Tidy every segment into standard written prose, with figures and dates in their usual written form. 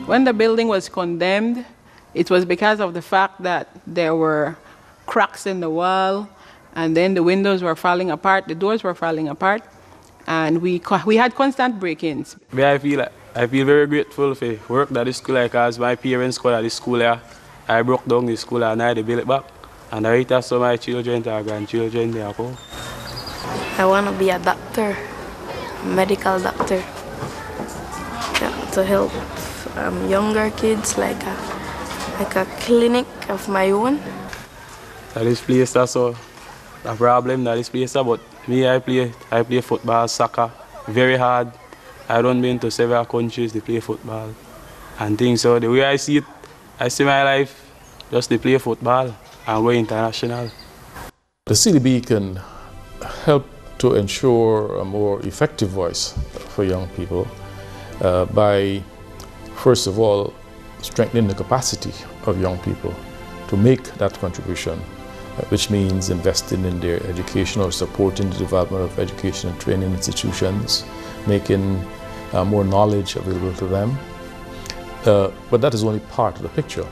When the building was condemned, it was because of the fact that there were cracks in the wall, and then the windows were falling apart, the doors were falling apart, and we had constant break-ins. I feel very grateful for work that this school, because my parents go to this school here. I broke down the school and I built it back. And I have so my children and grandchildren there. I want to be a doctor, a medical doctor, to help younger kids, like a clinic of my own. This place that's a problem, that this place, but me, I play football, soccer, very hard. I don't been to several countries to play football and things. So the way I see it, I see my life just to play football and go international. The CDB can help to ensure a more effective voice for young people by, first of all, strengthening the capacity of young people to make that contribution, which means investing in their education or supporting the development of education and training institutions, making more knowledge available to them. But that is only part of the picture.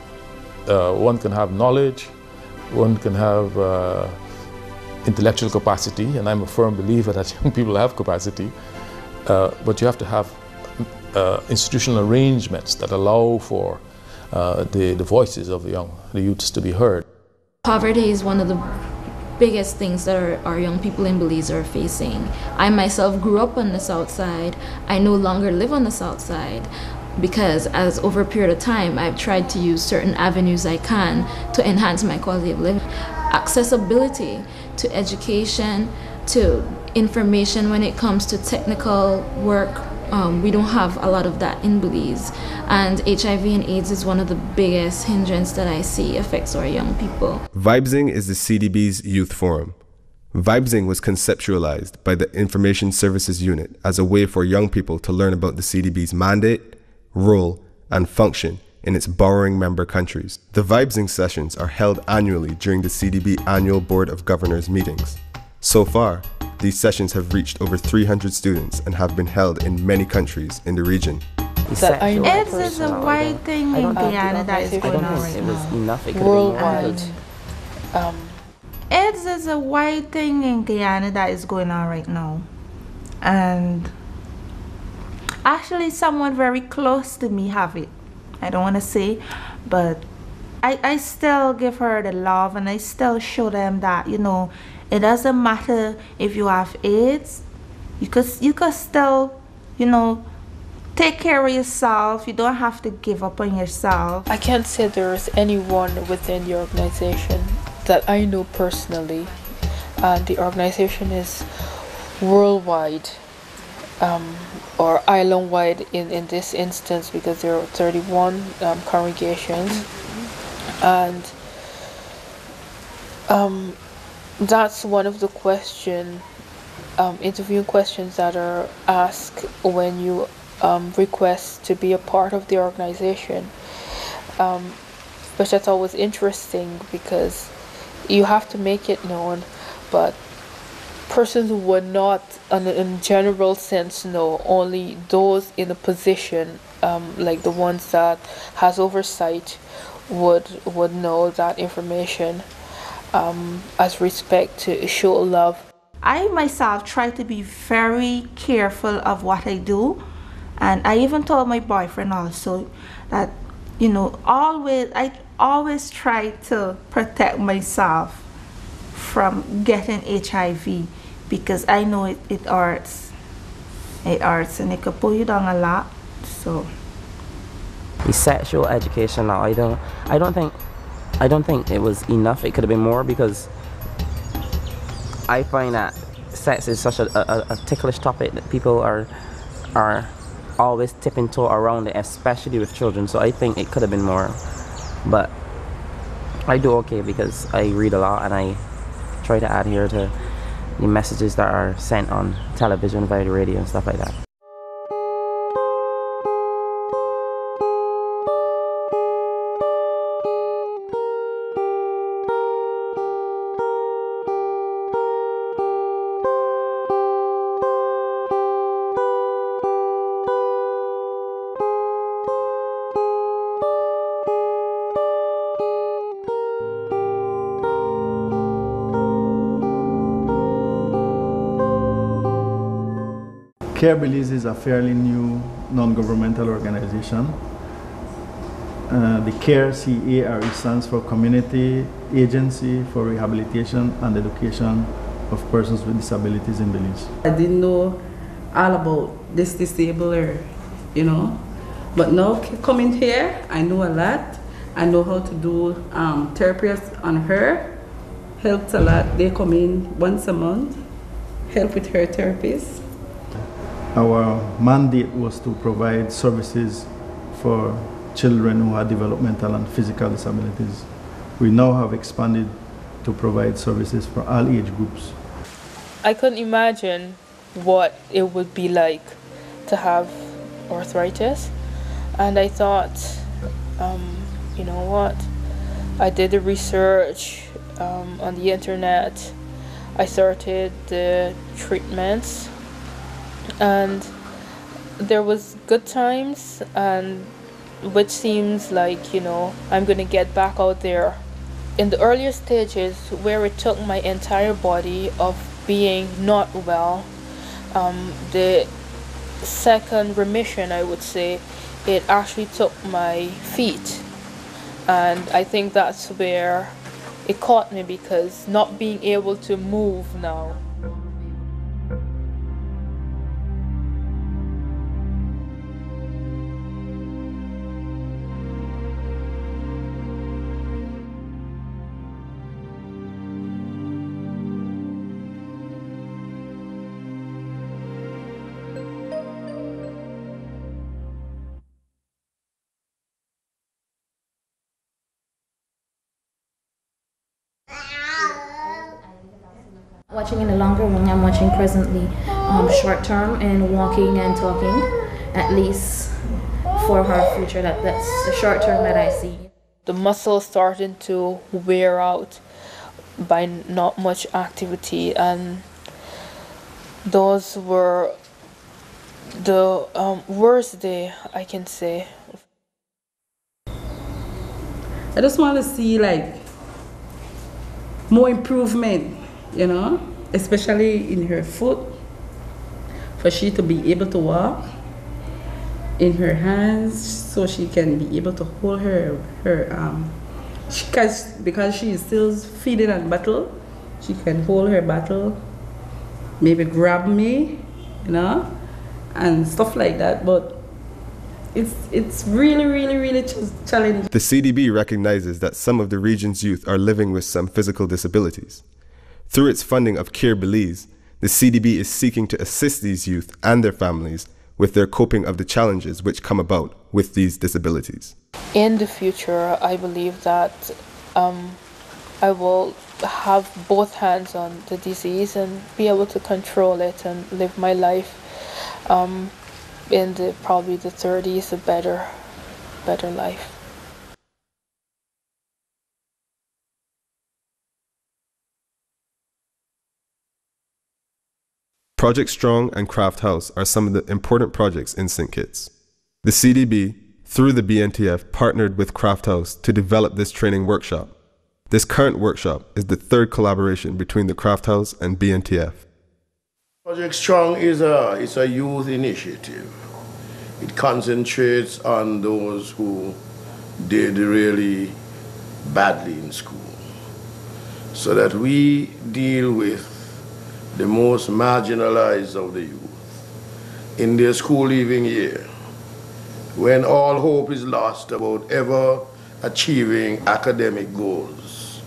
One can have knowledge, one can have intellectual capacity, and I'm a firm believer that young people have capacity, but you have to have institutional arrangements that allow for the voices of the youths to be heard. Poverty is one of the biggest things that our young people in Belize are facing. I myself grew up on the South Side. I no longer live on the South Side because over a period of time, I've tried to use certain avenues I can to enhance my quality of living. Accessibility to education, to information when it comes to technical work. We don't have a lot of that in Belize, and HIV and AIDS is one of the biggest hindrances that I see affects our young people. VYBZING is the CDB's youth forum. VYBZING was conceptualized by the Information Services Unit as a way for young people to learn about the CDB's mandate, role, and function in its borrowing member countries. The VYBZING sessions are held annually during the CDB Annual Board of Governors meetings. So far, these sessions have reached over 300 students and have been held in many countries in the region. AIDS is a wide thing in Guyana that is going on right now. Worldwide. AIDS is a wide thing in Guyana that is going on right now. And actually someone very close to me have it. I don't want to say, but I still give her the love, and I still show them that, you know, it doesn't matter if you have AIDS. You could still, you know, take care of yourself. You don't have to give up on yourself. I can't say there's anyone within the organization that I know personally. The organization is worldwide, or island-wide in this instance, because there are 31 congregations. And that's one of the interviewing questions that are asked when you request to be a part of the organization, which I thought was interesting, because you have to make it known, but persons who would not, in general sense, know, only those in a position, like the ones that has oversight, would know that information, as respect to show love. I myself try to be very careful of what I do, and I even told my boyfriend also that, you know, I always try to protect myself from getting HIV, because I know it hurts. It hurts, and it could pull you down a lot. So the sexual education now, I don't think it was enough. It could have been more, because I find that sex is such a ticklish topic that people are always tipping toe around it, especially with children. So I think it could have been more, but I do okay because I read a lot and I try to adhere to the messages that are sent on television, via the radio and stuff like that. CARE Belize is a fairly new non-governmental organization. The CARE, C-A-R-E, stands for Community Agency for Rehabilitation and Education of Persons with Disabilities in Belize. I didn't know all about this disabled, you know, but now coming here, I know a lot. I know how to do therapies on her. Helps a lot. They come in once a month, help with her therapies. Our mandate was to provide services for children who have developmental and physical disabilities. We now have expanded to provide services for all age groups. I couldn't imagine what it would be like to have arthritis, and I thought, you know what, I did the research on the internet, I started the treatments, and there was good times, and which seems like, you know, I'm gonna get back out there. In the earlier stages where it took my entire body of being not well, the second remission, I would say, it actually took my feet, and I think that's where it caught me, because not being able to move now. Watching in the longer run, I'm watching presently short term and walking and talking, at least for her future. That's the short term that I see. The muscles starting to wear out by not much activity, and those were the worst day, I can say. I just want to see like more improvement, you know, especially in her foot, for she to be able to walk, in her hands, so she can be able to hold her because she is still feeding on bottle, she can hold her bottle, maybe grab me, you know, and stuff like that. But it's really challenging. The CDB recognizes that some of the region's youth are living with some physical disabilities. Through its funding of CARE Belize, the CDB is seeking to assist these youth and their families with their coping of the challenges which come about with these disabilities. In the future, I believe that I will have both hands on the disease and be able to control it and live my life in probably the 30s, a better life. Project Strong and Craft House are some of the important projects in St. Kitts. The CDB, through the BNTF, partnered with Craft House to develop this training workshop. This current workshop is the third collaboration between the Craft House and BNTF. Project Strong is a youth initiative. It concentrates on those who did really badly in school, so that we deal with the most marginalized of the youth in their school leaving year, when all hope is lost about ever achieving academic goals.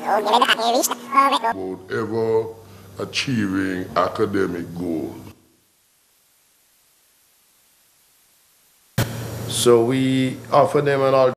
About ever achieving academic goals. So we offer them an